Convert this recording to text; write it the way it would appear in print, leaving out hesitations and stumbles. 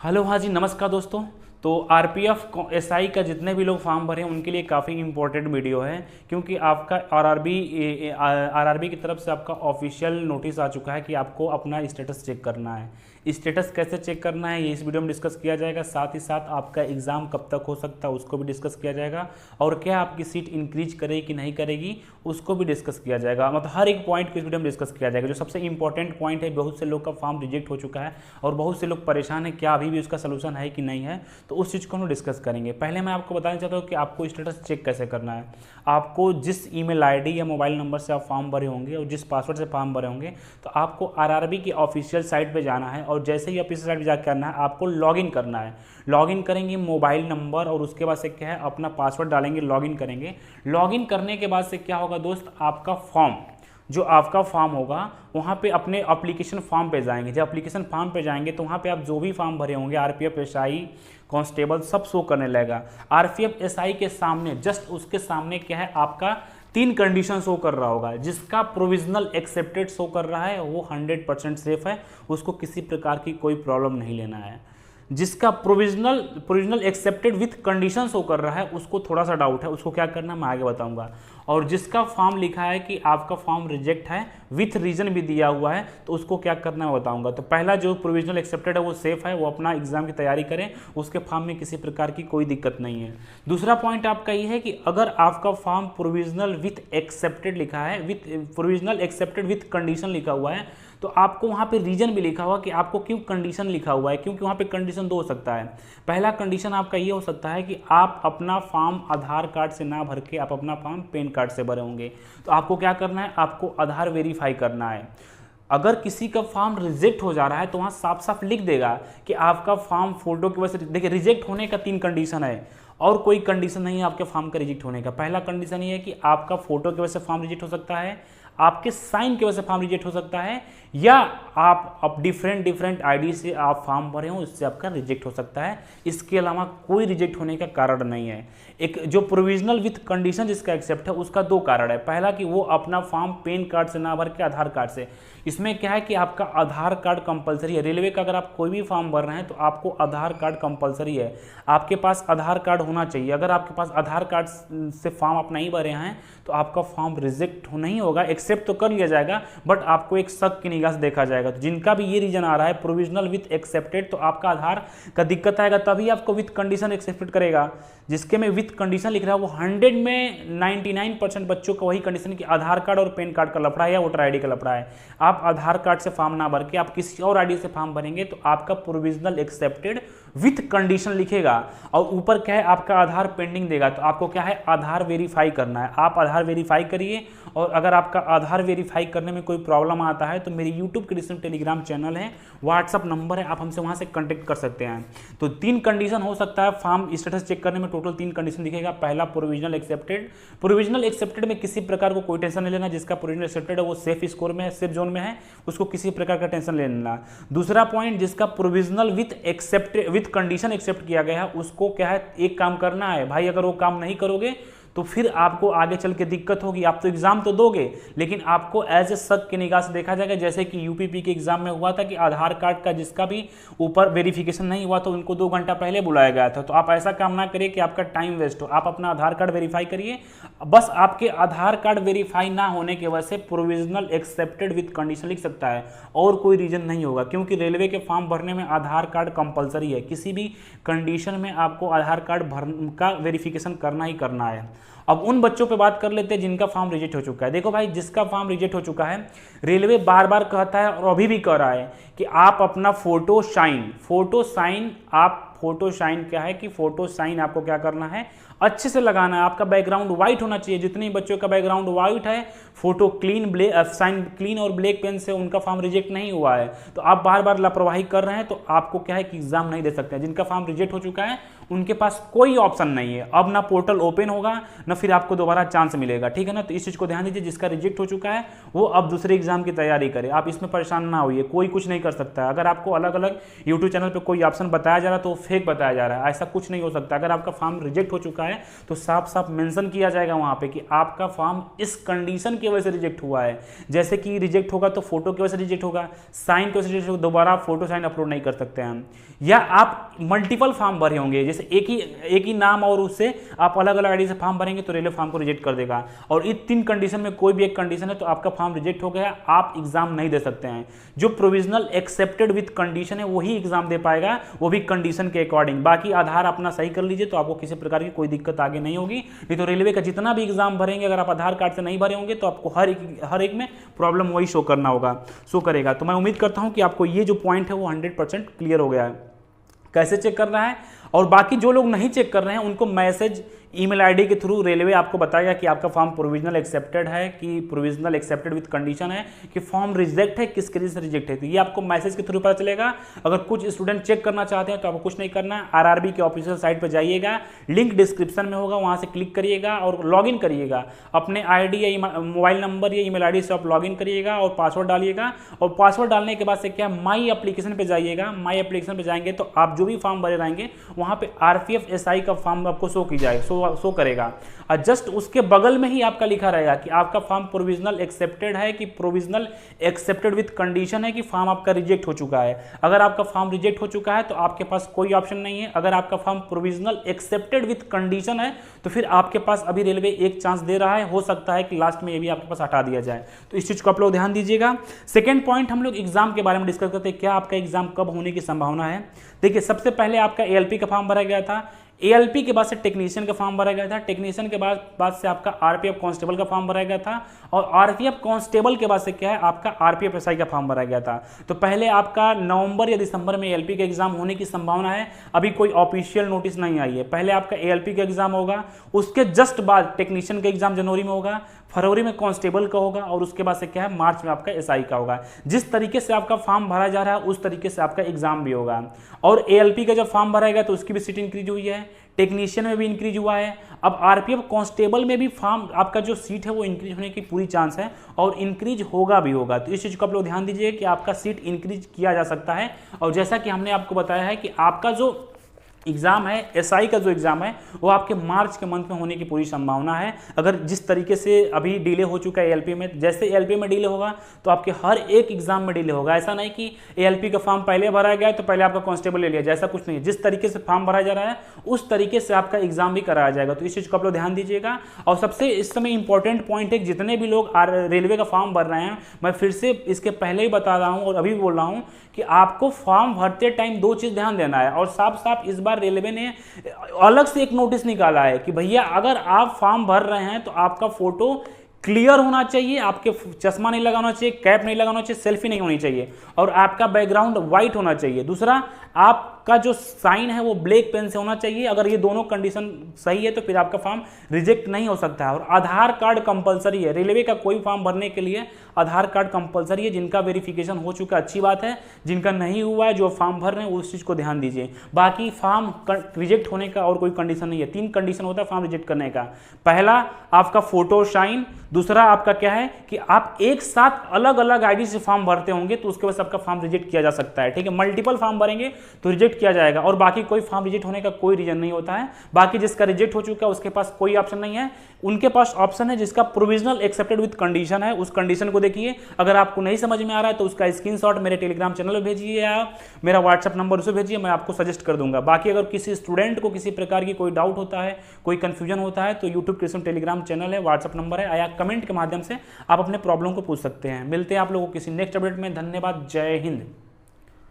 Hello, हाँ जी, नमस्कार दोस्तों। तो आरपीएफ एसआई का जितने भी लोग फॉर्म भरे हैं उनके लिए काफ़ी इंपॉर्टेंट वीडियो है, क्योंकि आपका आरआरबी की तरफ से आपका ऑफिशियल नोटिस आ चुका है कि आपको अपना स्टेटस चेक करना है। स्टेटस कैसे चेक करना है ये इस वीडियो में डिस्कस किया जाएगा। साथ ही साथ आपका एग्ज़ाम कब तक हो सकता है उसको भी डिस्कस किया जाएगा, और क्या आपकी सीट इंक्रीज करेगी कि नहीं करेगी उसको भी डिस्कस किया जाएगा। मतलब हर एक पॉइंट को इस वीडियो में डिस्कस किया जाएगा। जो सबसे इंपॉर्टेंट पॉइंट है, बहुत से लोग का फॉर्म रिजेक्ट हो चुका है और बहुत से लोग परेशान है, क्या अभी भी उसका सोल्यूशन है कि नहीं है, तो उस चीज़ को हम डिस्कस करेंगे। पहले मैं आपको बताना चाहता हूँ कि आपको स्टेटस चेक कैसे करना है। आपको जिस ईमेल आईडी या मोबाइल नंबर से आप फॉर्म भरे होंगे और जिस पासवर्ड से फॉर्म भरे होंगे, तो आपको आरआरबी की ऑफिशियल साइट पे जाना है, और जैसे ही ऑफिशियल साइट पे जाकर करना है आपको लॉगिन करना है। लॉगिन करेंगे मोबाइल नंबर और उसके बाद से क्या है अपना पासवर्ड डालेंगे, लॉगिन करेंगे। लॉगिन करने के बाद से क्या होगा दोस्त, आपका फॉर्म जो आपका फॉर्म होगा वहाँ पे अपने एप्लीकेशन फॉर्म पे जाएंगे। जब एप्लीकेशन फॉर्म पे जाएंगे तो वहाँ पे आप जो भी फॉर्म भरे होंगे आरपीएफ एसआई कांस्टेबल सब शो करने लगेगा। आरपीएफ एसआई के सामने जस्ट उसके सामने क्या है आपका 3 कंडीशन शो कर रहा होगा। जिसका प्रोविजनल एक्सेप्टेड शो कर रहा है वो 100% सेफ है, उसको किसी प्रकार की कोई प्रॉब्लम नहीं लेना है। जिसका provisional accepted with condition show कर रहा है उसको थोड़ा सा डाउट है, उसको क्या करना मैं आगे बताऊंगा। और जिसका फॉर्म लिखा है कि आपका फॉर्म रिजेक्ट है विथ रीजन भी दिया हुआ है, तो उसको क्या करना है बताऊंगा। तो पहला जो प्रोविजनल एक्सेप्टेड है वो सेफ है, वो अपना एग्जाम की तैयारी करें, उसके फॉर्म में किसी प्रकार की कोई दिक्कत नहीं है। दूसरा पॉइंट आपका ये है कि अगर आपका फॉर्म प्रोविजनल विथ एक्सेप्टेड लिखा है, with provisional accepted with condition लिखा हुआ है, तो आपको वहाँ पे रीजन भी लिखा हुआ कि आपको क्यों कंडीशन लिखा हुआ है, क्योंकि वहाँ पे कंडीशन 2 हो सकता है। पहला कंडीशन आपका ये हो सकता है कि आप अपना फॉर्म आधार कार्ड से ना भर के आप अपना फॉर्म पैन कार्ड से भरे होंगे। तो आपको क्या करना है, आपको आधार वेरीफाई करना है। अगर किसी का फॉर्म रिजेक्ट हो जा रहा है तो वहाँ साफ साफ लिख देगा कि आपका फॉर्म फोटो की वजह से, देखिए रिजेक्ट होने का 3 कंडीशन है और कोई कंडीशन नहीं है आपके फॉर्म का रिजेक्ट होने का। पहला कंडीशन ये है कि आपका फोटो की वजह से फॉर्म रिजेक्ट हो सकता है, आपके साइन की वजह से फॉर्म रिजेक्ट हो सकता है, या आप डिफरेंट आईडी से आप फॉर्म भरे हो इससे आपका रिजेक्ट हो सकता है। इसके अलावा कोई रिजेक्ट होने का कारण नहीं है। एक जो प्रोविजनल विथ कंडीशन जिसका एक्सेप्ट है उसका 2 कारण है। पहला कि वो अपना फॉर्म पैन कार्ड से ना भर के आधार कार्ड से। इसमें क्या है कि आपका आधार कार्ड कंपलसरी है। रेलवे का अगर आप कोई भी फॉर्म भर रहे हैं तो आपको आधार कार्ड कंपलसरी है, आपके पास आधार कार्ड होना चाहिए। अगर आपके पास आधार कार्ड से फॉर्म आप नहीं भरे हैं तो आपका फॉर्म रिजेक्ट नहीं होगा, एक्सेप्ट तो कर लिया जाएगा बट आपको एक शक की निगाह से देखा जाएगा। तो जिनका भी ये रीजन आ रहा है प्रोविजनल विथ एक्सेप्टेड, तो आपका आधार का दिक्कत आएगा तभी आपको विथ कंडीशन एक्सेप्टेड करेगा। जिसके में विथ कंडीशन लिख रहा है वो 100 में 99% बच्चों का वही कंडीशन कि आधार कार्ड और पैन कार्ड का लफड़ा है या वोटर आईडी का लफड़ा है। आप आधार कार्ड से फॉर्म ना भर के आप किसी और आईडी से फॉर्म भरेंगे तो आपका प्रोविजनल एक्सेप्टेड विथ कंडीशन लिखेगा, और ऊपर क्या है आपका आधार पेंडिंग देगा। तो आपको क्या है आधार वेरीफाई करना है। आप आधार वेरीफाई करिए, और अगर आपका आधार वेरीफाई करने में कोई प्रॉब्लम आता है तो मेरी यूट्यूब के डिस्क्रिप्शन टेलीग्राम चैनल है, व्हाट्सअप नंबर है, आप हमसे वहाँ से कॉन्टेक्ट कर सकते हैं। तो 3 कंडीशन हो सकता है फॉर्म स्टेटस चेक करने में, टोटल 3 कंडीशन दिखेगा। पहला प्रोविजनल एक्सेप्टेड। प्रोविजनल एक्सेप्टेड में किसी प्रकार को कोई टेंशन नहीं लेना। जिसका प्रोविजनल एक्सेप्टेड है वो सेफ स्कोर में है, सेफ जोन में है, उसको किसी प्रकार का टेंशन ले लेना। दूसरा पॉइंट, जिसका प्रोविजनल विथ कंडीशन एक्सेप्ट किया गया है उसको क्या है एक काम करना है भाई। अगर वो काम नहीं करोगे तो फिर आपको आगे चल के दिक्कत होगी। आप तो एग्जाम तो दोगे लेकिन आपको एज ए शक की निगाह से देखा जाएगा। जैसे कि यूपीपी के एग्जाम में हुआ था कि आधार कार्ड का जिसका भी ऊपर वेरिफिकेशन नहीं हुआ तो उनको 2 घंटा पहले बुलाया गया था। तो आप ऐसा काम ना करिए कि आपका टाइम वेस्ट हो। आप अपना आधार कार्ड वेरीफाई करिए। बस आपके आधार कार्ड वेरीफाई ना होने की वजह से प्रोविजनल एक्सेप्टेड विथ कंडीशन लिख सकता है, और कोई रीजन नहीं होगा, क्योंकि रेलवे के फॉर्म भरने में आधार कार्ड कंपलसरी है। किसी भी कंडीशन में आपको आधार कार्ड का वेरिफिकेशन करना ही करना है। अब उन बच्चों पे बात कर लेते हैं जिनका फॉर्म रिजेक्ट हो चुका है। देखो भाई, जिसका फॉर्म रिजेक्ट हो चुका है, रेलवे बार बार कहता है और अभी भी कह रहा है कि आप अपना फोटो साइन क्या है कि फोटो साइन आपको क्या करना है अच्छे से लगाना है। आपका बैकग्राउंड व्हाइट होना चाहिए। जितने बच्चों का बैकग्राउंड व्हाइट है, फोटो साइन क्लीन और ब्लैक पेन से उनका फॉर्म रिजेक्ट नहीं हुआ है, तो आप बार बार लापरवाही कर रहे हैं तो आपको क्या है कि एग्जाम नहीं दे सकते हैं। जिनका फॉर्म रिजेक्ट हो चुका है उनके पास कोई ऑप्शन नहीं है, अब ना पोर्टल ओपन होगा ना फिर आपको दोबारा चांस मिलेगा, ठीक है ना। तो इस चीज को ध्यान दीजिए। जिसका रिजेक्ट हो चुका है वो अब दूसरे एग्जाम की तैयारी करे, आप इसमें परेशान ना होइए, कोई कुछ नहीं कर सकता है। अगर आपको अलग अलग यूट्यूब चैनल पर कोई ऑप्शन बताया जा रहा है तो फेक बताया जा रहा है, ऐसा कुछ नहीं हो सकता। अगर आपका फॉर्म रिजेक्ट हो चुका है है तो साफ साफ मेंशन किया जाएगा वहाँ पे कि आपका फॉर्म इस कंडीशन की वजह से रिजेक्ट हुआ है। जैसे कि रिजेक्ट होगा तो फोटो की वजह से रिजेक्ट होगा, साइन की वजह से रिजेक्ट होगा, दोबारा आप फोटो साइन अपलोड नहीं कर सकते हैं। या आप मल्टीपल फॉर्म भरे होंगे, जैसे एक ही नाम और उससे आप अलग अलग आईडी से फॉर्म भरेंगे तो रेलवे फॉर्म को रिजेक्ट कर देगा। और इस 3 कंडीशन में कोई भी एक कंडीशन है तो आपका फॉर्म रिजेक्ट हो गया, आप एग्जाम नहीं दे सकते हैं। जो प्रोविजनल एक्सेप्टेड विद कंडीशन है वही एग्जाम दे पाएगा, वो भी कंडीशन के अकॉर्डिंग। बाकी आधार अपना सही कर लीजिए तो आपको किसी प्रकार की कोई दिक्कत आगे नहीं होगी। नहीं तो रेलवे का जितना भी एग्जाम भरेंगे अगर आप आधार कार्ड से नहीं भरे होंगे तो आपको हर एक में प्रॉब्लम वही शो करना होगा, शो करेगा। तो मैं उम्मीद करता हूं कि आपको ये जो पॉइंट है वो 100% क्लियर हो गया है कैसे चेक करना है। और बाकी जो लोग नहीं चेक कर रहे हैं उनको मैसेज ईमेल आईडी के थ्रू रेलवे आपको बताएगा कि आपका फॉर्म प्रोविजनल एक्सेप्टेड है कि प्रोविजनल एक्सेप्टेड विद कंडीशन है कि फॉर्म रिजेक्ट है, किस रीजन से रिजेक्ट है। तो ये आपको मैसेज के थ्रू पता चलेगा। अगर कुछ स्टूडेंट चेक करना चाहते हैं तो आपको कुछ नहीं करना है, आरआरबी के ऑफिशियल साइट पर जाइएगा, लिंक डिस्क्रिप्शन में होगा, वहां से क्लिक करिएगा और लॉग इन करिएगा। अपने आईडी या मोबाइल नंबर या ईमेल आईडी से आप लॉग इन करिएगा और पासवर्ड डालिएगा। और पासवर्ड डालने के बाद से क्या, माई एप्लीकेशन पे जाइएगा। माई एप्लीकेशन पे जाएंगे तो आप जो भी फॉर्म भरे रहेंगे वहां पे आरपीएफ एसआई का फॉर्म आपको शो की जाएगा, शो करेगा। और जस्ट उसके बगल में ही आपका लिखा रहेगा कि आपका फॉर्म प्रोविजनल एक्सेप्टेड है कि प्रोविजनल एक्सेप्टेड विद कंडीशन है कि फॉर्म आपका रिजेक्ट हो चुका है। अगर आपका फॉर्म रिजेक्ट हो चुका है तो आपके पास कोई ऑप्शन नहीं है। अगर आपका form provisional accepted with condition है तो फिर आपके पास अभी रेलवे एक चांस दे रहा है, हो सकता है कि लास्ट में ये भी आपके पास हटा दिया जाए। तो इस चीज को आप लोग ध्यान दीजिएगा। सेकेंड पॉइंट, हम लोग एग्जाम के बारे में डिस्कस करते हैं, क्या आपका एग्जाम कब होने की संभावना है। देखिए, सबसे पहले आपका एएलपी का फॉर्म भरा गया था, एएलपी के बाद से टेक्नीशियन का फॉर्म भरा गया था, टेक्नीशियन के बाद से आपका आरपीएफ कांस्टेबल का फॉर्म भरा गया था, और आरपीएफ कांस्टेबल के बाद से क्या है, आपका आरपीएफ एसआई का फॉर्म भरा गया था। तो पहले आपका नवंबर या दिसंबर में एएलपी का एग्जाम होने की संभावना है। अभी कोई ऑफिशियल नोटिस नहीं आई है। पहले आपका एएलपी का एग्जाम होगा, उसके जस्ट बाद टेक्नीशियन का एग्जाम जनवरी में होगा, फरवरी में कांस्टेबल का होगा, और उसके बाद से क्या है, मार्च में आपका एसआई का होगा। जिस तरीके से आपका फॉर्म भरा जा रहा है उस तरीके से आपका एग्जाम भी होगा। और एएलपी का जब फॉर्म भराएगा तो उसकी भी सीट इंक्रीज हुई है, टेक्नीशियन में भी इंक्रीज हुआ है। अब आरपीएफ कांस्टेबल में भी फॉर्म आपका जो सीट है वो इंक्रीज होने की पूरी चांस है, और इंक्रीज होगा भी होगा। तो इस चीज को आप लोग ध्यान दीजिए कि आपका सीट इंक्रीज किया जा सकता है। और जैसा कि हमने आपको बताया है कि आपका जो एग्जाम है, एसआई का जो एग्जाम है वो आपके मार्च के मंथ में होने की पूरी संभावना है। अगर जिस तरीके से अभी डिले हो चुका है एएलपी में, जैसे एएलपी में डिले होगा तो आपके हर एक एग्जाम में डिले होगा। ऐसा नहीं कि एएलपी का फॉर्म पहले भरा गया तो पहले आपका कांस्टेबल ले लिया, जैसा कुछ नहीं है। जिस तरीके से फॉर्म भरा जा रहा है उस तरीके से आपका एग्जाम भी कराया जाएगा। तो इस चीज को आप लोग ध्यान दीजिएगा। और सबसे इस समय इंपॉर्टेंट पॉइंट है, जितने भी लोग रेलवे का फॉर्म भर रहे हैं, मैं फिर से इसके पहले ही बता रहा हूं और अभी भी बोल रहा हूं कि आपको फॉर्म भरते टाइम 2 चीज ध्यान देना है। और साफ साफ इस बार रेलवे ने अलग से एक नोटिस निकाला है कि भैया अगर आप फॉर्म भर रहे हैं तो आपका फोटो क्लियर होना चाहिए, आपके चश्मा नहीं लगाना चाहिए, कैप नहीं लगाना चाहिए, सेल्फी नहीं होनी चाहिए, और आपका बैकग्राउंड व्हाइट होना चाहिए। दूसरा, आपका जो साइन है वो ब्लैक पेन से होना चाहिए। अगर ये दोनों कंडीशन सही है तो फिर आपका फॉर्म रिजेक्ट नहीं हो सकता है। और आधार कार्ड कंपलसरी है, रेलवे का कोई फॉर्म भरने के लिए आधार कार्ड कंपलसरी है। जिनका वेरिफिकेशन हो चुका अच्छी बात है, जिनका नहीं हुआ है, जो फॉर्म भर रहे हैं उस चीज को ध्यान दीजिए। बाकी फॉर्म रिजेक्ट होने का और कोई कंडीशन नहीं है। 3 कंडीशन होता है फॉर्म रिजेक्ट करने का। पहला, आपका फोटो शाइन। दूसरा, आपका क्या है कि आप एक साथ अलग अलग आईडी से फॉर्म भरते होंगे तो उसके बाद आपका फॉर्म रिजेक्ट किया जा सकता है। ठीक है, मल्टीपल फॉर्म भरेंगे तो रिजेक्ट किया जाएगा। और बाकी कोई फॉर्म रिजेक्ट होने का कोई रीजन नहीं होता है। बाकी जिसका रिजेक्ट हो चुका है उसके पास कोई ऑप्शन नहीं है। उनके पास ऑप्शन है जिसका प्रोविजनल एक्सेप्टेड विद कंडीशन है, उस कंडीशन को देखिए। अगर आपको नहीं समझ में आ रहा है तो उसका स्क्रीनशॉट मेरे टेलीग्राम चैनल पर भेजिए या मेरा व्हाट्सएप नंबर उसे भेजिए, मैं आपको सजेस्ट कर दूंगा। बाकी अगर किसी स्टूडेंट को किसी प्रकार की कोई डाउट होता है, कोई कंफ्यूजन होता है तो यूट्यूब क्रिएशन टेलीग्राम चैनल है, व्हाट्सएप नंबर है, या कमेंट के माध्यम से आप अपने प्रॉब्लम को पूछ सकते हैं। मिलते हैं आप लोगों को किसी नेक्स्ट अपडेट में। धन्यवाद, जय हिंद।